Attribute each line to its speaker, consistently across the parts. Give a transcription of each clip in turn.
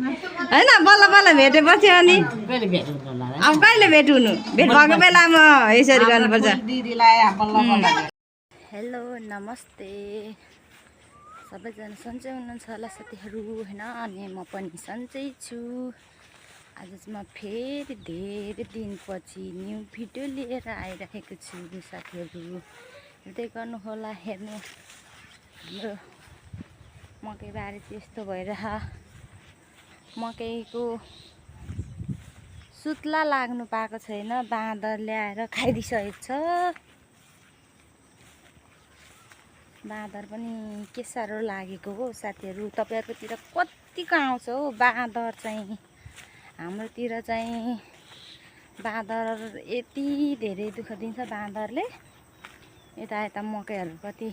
Speaker 1: हैन बल्ल बल्ल भेटेपछि अनि अब कहिले भेट हुनु भेट भएको बेलामा यसरी गर्नुपर्छ हेलो नमस्ते सबैजना सन्चै हुनुहुन्छ होला साथीहरू होइन अनि म पनि सन्चै छु आज चाहिँ म फेरि धेरै दिनपछि न्यू भिडियो लिएर आइरहेको छु साथीहरू हेर्दै गर्नु होला हेर्नु हाम्रो मकैबारी चाहिँ यस्तो भइरह मकैको सुत्ला लाग्नु पाएको छैन बाँदर ल्याएर खाइदिइसकेको छ बाँदर पनि के साह्रो लागेको हो साथीहरू तपाईहरुकोतिर कतिको आउँछ हो बाँदर चाहिँ हाम्रोतिर चाहिँ बाँदर यति धेरै दुःख दिन्छ बाँदरले यता यता मकैहरू कति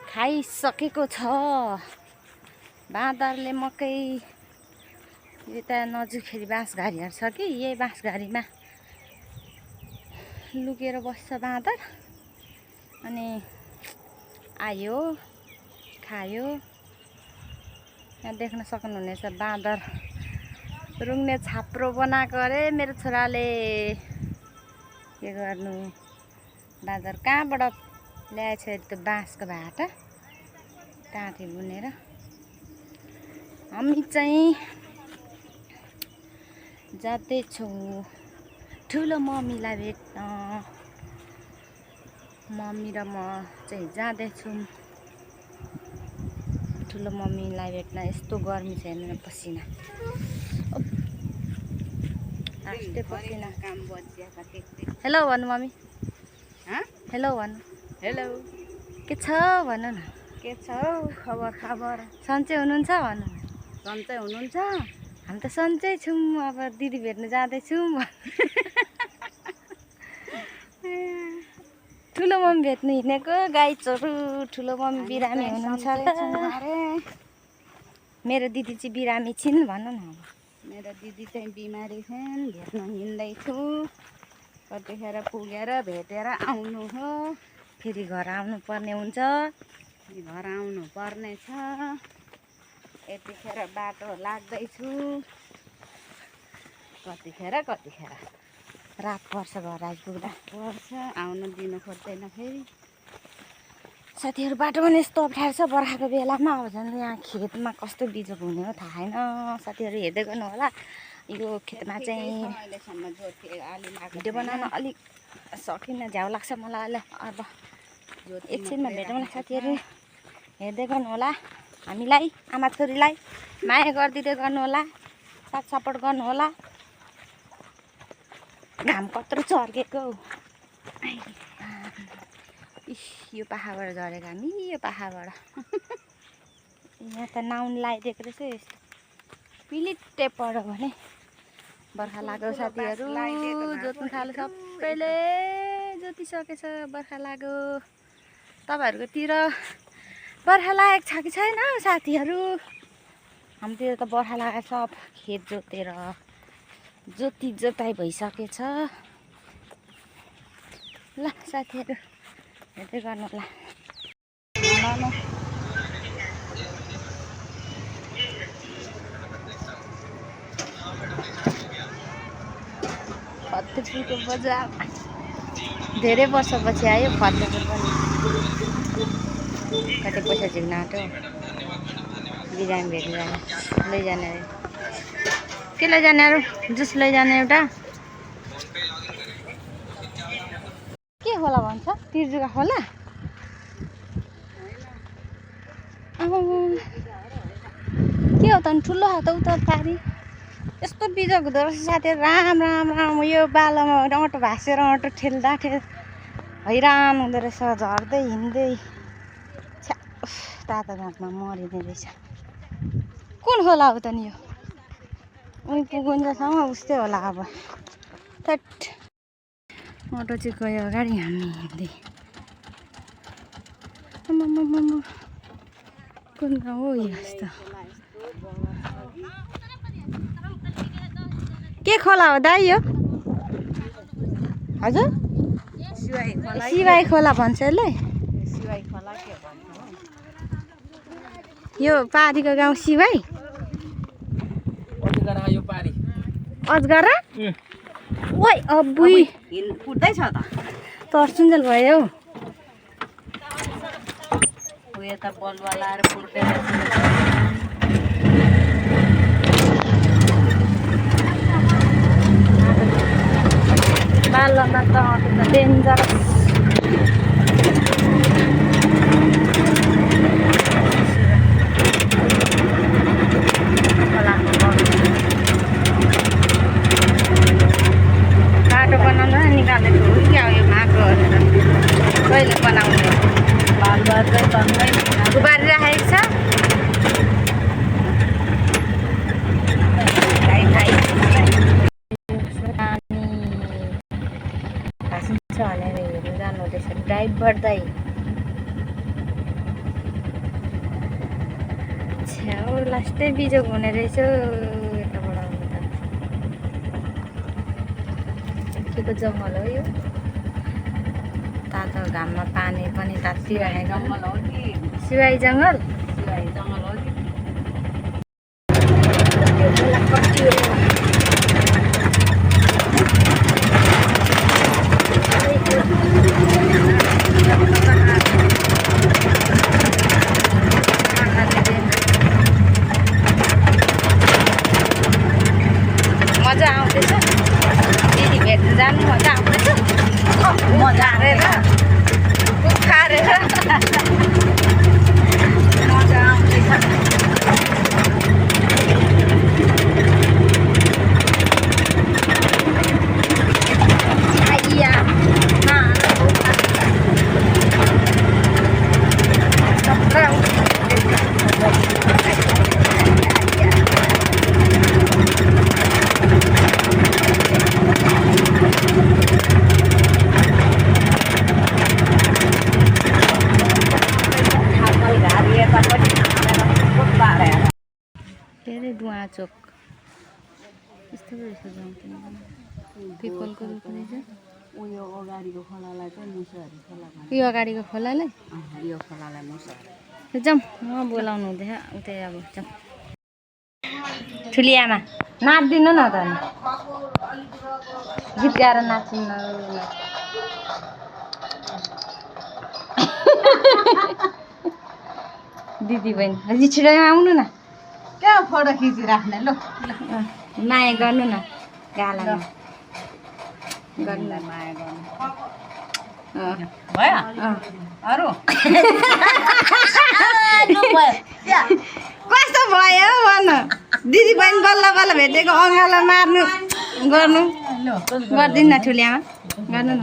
Speaker 1: खाइसकेको छ बाँदरले मकै यता नजिकखेरि बाँसघारीहरू छ कि यही बाँसघारीमा लुकेर बस्छ बाँदर अनि आयो खायो यहाँ देख्न सक्नुहुनेछ बाँदर रुङ्ने छाप्रो बनाएको अरे मेरो छोराले के गर्नु बाँदर कहाँबाट ल्याएछ त्यो बाँसको भाटा काँटी बुनेर हामी चाहिँ जाँदैछौँ ठुलो मम्मीलाई भेट्न मम्मी र म चाहिँ जाँदैछौँ ठुलो मम्मीलाई भेट्न यस्तो गर्मी छ हेर्नु पसिना आस्ते पसिना हेलो भन्नु मम्मी हेलो भन्नु
Speaker 2: हेलो
Speaker 1: के छ भन्नु न
Speaker 2: के छ खबर खबर
Speaker 1: सन्चै हुनुहुन्छ भन्नु न
Speaker 2: सन्चै हुनुहुन्छ
Speaker 1: हामी त सन्चै छौँ अब दिदी भेट्न जाँदैछौँ ठुलो मम्मी भेट्नु हिँडेको गाई चोरु ठुलो मम्मी बिरामी हुनुहुन्छ मेरो दिदी चाहिँ बिरामी छिन् भन्नु न
Speaker 2: मेरो दिदी चाहिँ बिमारी छिन् भेट्न हिँड्दैछु कतिखेर पुगेर भेटेर आउनु हो
Speaker 1: फेरि घर आउनु पर्ने हुन्छ
Speaker 2: घर आउनु पर्ने छ यतिखेर बाटो लाग्दैछु कतिखेर
Speaker 1: रात पर्छ घर आइपुग्दा
Speaker 2: पर्छ आउनु दिनु खोज्दैन फेरि
Speaker 1: साथीहरू बाटो पनि यस्तो अप्ठ्यारो छ बर्खाको बेलामा अब झन् यहाँ खेतमा कस्तो बिजोग हुने हो थाहा छैन साथीहरू हेर्दै गर्नु होला यो खेतमा चाहिँ भिडियो बनाउन अलिक सकिनँ झ्याउ लाग्छ मलाई अहिले अब एकछिनमा भेटौँला साथीहरू हेर्दै गर्नु होला हामीलाई आमा छोरीलाई माया गरिदिँदै गर्नु होला साथ सपोर्ट गर्नु होला घाम कत्रो चर्केको यो पाखाबाट झरेको हामी यो पाखाबाट यहाँ त नाउन लगाइदिएको रहेछ यस्तो पिलिट्टै पऱ्यो भने बर्खा लाग्यो साथीहरू जोत्नु थाल्यो सबैले जोतिसकेछ बर्खा लाग्यो तपाईँहरूकोतिर बर्खा लागेको छ कि छैन साथीहरू हाम्रोतिर त बर्खा लागेको सब खेत जोतेर जोताइ भइसकेछ ल साथीहरू हेर्दै गर्नु होला फतेपुरको बजार धेरै वर्षपछि आयो फतेपुर पनि कति पैसा झिक्न आँट्यो बिरामी भेटेर लैजाने अरे के लैजाने अरू जुस लैजाने एउटा के होला भन्छ तिर्जुगा खोला के हो त ठुलो हात उता पारी यस्तो बिजोग हुँदो रहेछ साथीहरू राम राम राम यो बालोमा अँटो भाँसेर अँटो ठेल्दा हैरान हुँदो रहेछ झर्दै हिँड्दै तातो घाँटमा मरिने रहेछ कुन होला हो त नि यो उही पुगुन्जेलसम्म उस्तै होला अब थट अटो चाहिँ गयो अगाडि हामी हिँड्दै कुन गाउँ हो यो यस्तो के खोला हो दाइ यो हजुर सिवाई खोला भन्छ यसलाई यो पारीको गाउँ सिवाई अजगर ओइ अब्बुई
Speaker 2: फुट्दैछ त
Speaker 1: तर्सुन्जेल भयो हौ
Speaker 2: उयो त बलुवा लाएर फुट्दै
Speaker 1: बालमा त डेन्जरस बाटो बनाउन निकालेको हो क्या यो माटो कहिले बनाउने
Speaker 2: बालुवा चाहिँ तन्दै
Speaker 1: गुबारी राखेको छ भाषिन्छ भनेर हेर्नु जानु हुँदैछ ड्राइभ गर्दै छ्याउ लास्टै बिजोग हुने रहेछ यताबाट आउनु त के को जङ्गल हो यो तातो घाममा पानी पनि तातिरहेको
Speaker 2: जङ्गल हो कि
Speaker 1: सिवाई जङ्गल
Speaker 2: जङ्गल हो कि
Speaker 1: मजा आउँदैछ दिदी भेट्नु जानु मजा आउँदैछ मजा हारेर खारेर मजा आउँदैछ आइया के अरे दुवाचोक यस्तो रहेछ जाउँदैन पिपलको रुख रहेछ
Speaker 2: उयो अगाडिको खोलालाई चाहिँ मुसाहरू खोला भन्छ
Speaker 1: यो अगाडिको खोलालाई
Speaker 2: यो खोलालाई मुसाहरू
Speaker 1: जाउँ म बोलाउनु हुँदैछ उतै अब जाउँ ठुली आमा नाचिदिनु न त अनि गीत गाएर नाच्नु न दिदी बहिनी हजुर छिटो आउनु न
Speaker 2: क्या फोटो खिचिराख्ने ल
Speaker 1: माया गर्नु न गालामा गर्नु
Speaker 2: माया गर्नु
Speaker 1: अँ
Speaker 2: भयो
Speaker 1: अँ
Speaker 2: अरू
Speaker 1: कस्तो भयो भन दिदी बहिनी बल्ल बल्ल भेटेको अँगालो मार्नु गर्नु गर्दिन न ठुली आमा गर्नु न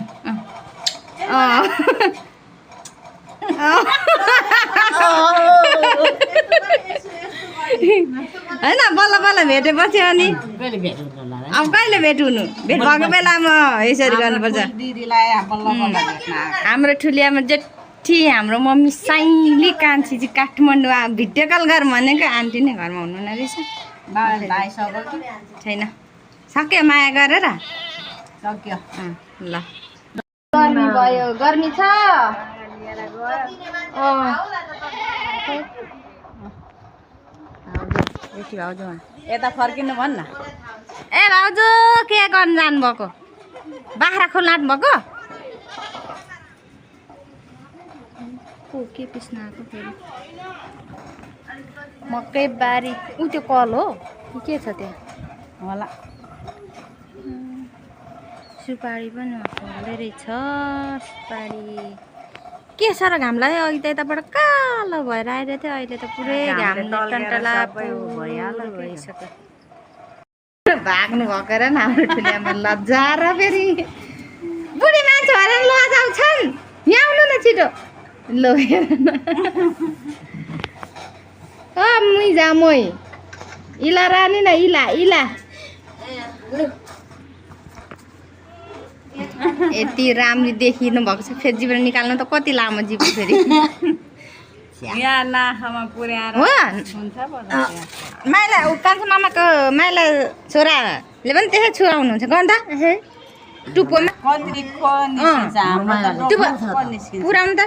Speaker 1: होइन बल्ल बल्ल भेटेपछि अनि अब कहिले भेट हुनु भेट भएको बेलामा यसरी गर्नुपर्छ
Speaker 2: दिदीलाई बल्ल बल्ल भेट्न
Speaker 1: हाम्रो ठुलियामा जेठी हाम्रो मम्मी साइली कान्छी चाहिँ काठमाडौँ भिडियो कल गर भनेको आन्टी नै घरमा हुनुहुन्न रहेछ
Speaker 2: लाइसक्यो कि
Speaker 1: छैन सक्यो माया गरेर
Speaker 2: सक्यो
Speaker 1: ल गर्मी भयो गर्मी छ
Speaker 2: यता फर्किनु भन् न
Speaker 1: ए भाउजू के गर्नु जानुभएको बाख्रा खोल्न आँट्नुभएको के पिस्न आएको फेरि मकै बारी ऊ त्यो कल हो के छ त्यहाँ
Speaker 2: होला
Speaker 1: सुपारी पनि हुँदै रहेछ सुपारी के साह्रो घाम लाग्यो अघि त यताबाट कालो भएर आइरहेको थियो अहिले त पुरै घामले टन्टला भइसक्यो भाग्नु भएको र हाम्रो ठुलियामा लज्जा र फेरि बुढी मान्छेहरू लजाउँछन् यहाँ आउनु न छिटो लगेर मुइ जा मै इला रानी न इला इला यति राम्ररी देखिनु भएको छ फेरि जीवन निकाल्नु त कति लामो जीवन फेरि
Speaker 2: यहाँ नाखामा पुर्याएर
Speaker 1: हो
Speaker 2: हुन्छ
Speaker 1: माइला कान्छो मामाको माइला छोराले पनि त्यसै छुवाउनुहुन्छ गन्दा टुप्पोमा पुऱ्याउनु त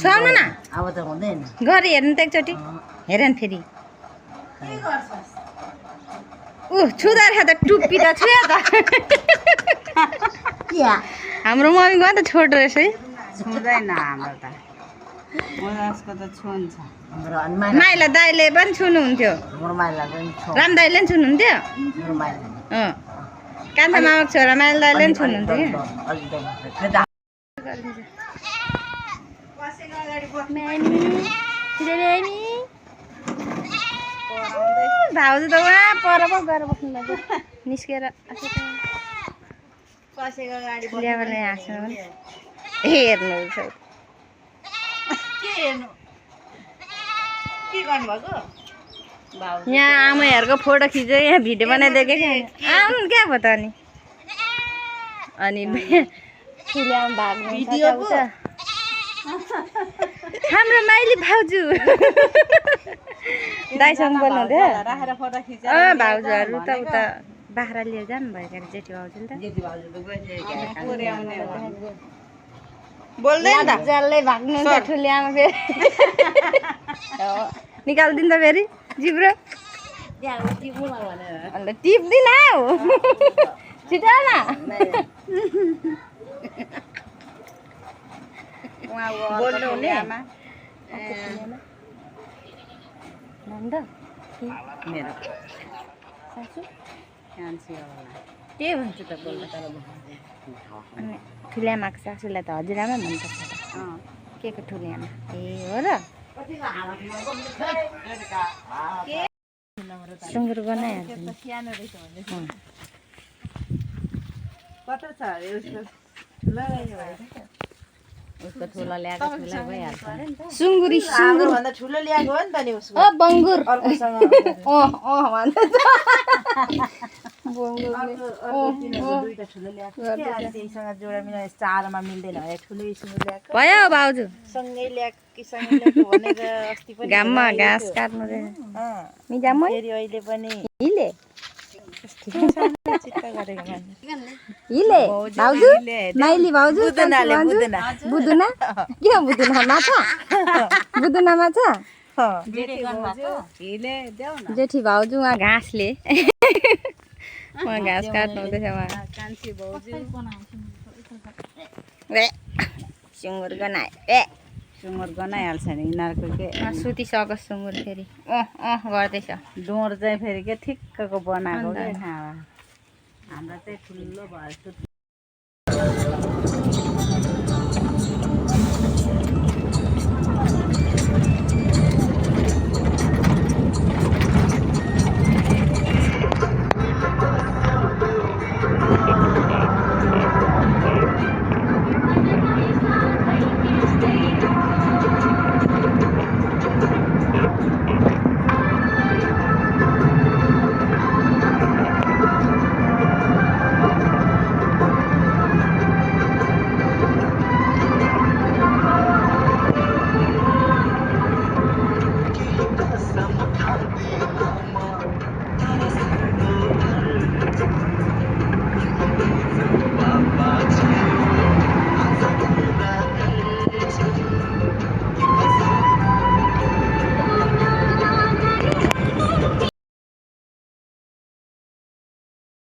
Speaker 1: छुवाउनु न
Speaker 2: अब त हुँदैन
Speaker 1: गरी हेर्नु त एकचोटि हेर न फेरि छुँदा रहेछ त टुप्पी त छुयो त हाम्रो मम्मीको त छोटो रहेछ है
Speaker 2: छुँदैन हाम्रो त मजासको त छुन्छ
Speaker 1: माइला दाइले पनि छुनुहुन्थ्यो राम दाइले पनि छुनुहुन्थ्यो कान्छा मामाको छोरा माइला दाइले पनि छुनुहुन्थ्यो भाउजू त उहाँ पर पो गएर बस्नु भएको निस्केर ल्याबले हाँस्नु हेर्नु यहाँ आमाहरूको फोटो खिच्यो यहाँ भिडियो बनाइदिएको आउनु क्या भयो त अनि हाम्रो माइली भाउजू दाइसँग बोल्नुहुन्थ्यो भाउजूहरू त उता बाख्रा लिएर जानुभयो क्या जेठी भाउजूले त जसले भाग्नुहुन्छ ठुली आमा फेरि निकालिदिनु त फेरि जिब्रो अन्त टिप्दिन हौ छिटो न
Speaker 2: बोल्नु हुने मेरो
Speaker 1: सासू
Speaker 2: के भन्छ त बोल्दा
Speaker 1: अनि ठुली आमाको सासूलाई त हजुरआमा भन्नुपर्छ त के को ठुली आमा ए हो र सुँगुर बनाइहाल्छ
Speaker 2: सानो रहेछ भने कता छ अरे उसको ठुलो
Speaker 1: उसको ठुलो ल्याएको ठुलो भइहाल्छ सुँगुरी
Speaker 2: सुँगुर भन्दा ठुलो ल्याएको हो नि त नि उसको
Speaker 1: बङ्गुर
Speaker 2: अर्कोसँग
Speaker 1: भन्छ
Speaker 2: दुईटा ठुलो ल्याएको त्यहीसँग जोडा मिलाएर चारोमा मिल्दैन भने ठुलै सुँगुर ल्याएको
Speaker 1: भयो भाउजू
Speaker 2: सँगै ल्याएको कि सँगै ल्याएको भनेर अस्ति पनि
Speaker 1: घाममा घाँस काट्नु मिजाम
Speaker 2: फेरि अहिले पनि
Speaker 1: हिले
Speaker 2: चित्त गरेको
Speaker 1: हिले भाउजू माइली भाउजू बुदुना के हो बुदुना माछा बुदुना माछा जेठी भाउजू उहाँ घाँसले उहाँ घाँस काट्नु हुँदैछ उहाँ
Speaker 2: कान्छी भाउजू
Speaker 1: सुँगुर गनाए
Speaker 2: सुँगुर गनाइहाल्छ नि यिनीहरूको के
Speaker 1: सुतिसकोस् सुँगुर फेरि गर्दैछ
Speaker 2: डोर चाहिँ फेरि के ठिक्कको बनाएको क्या हाम्रो चाहिँ ठुलो भयो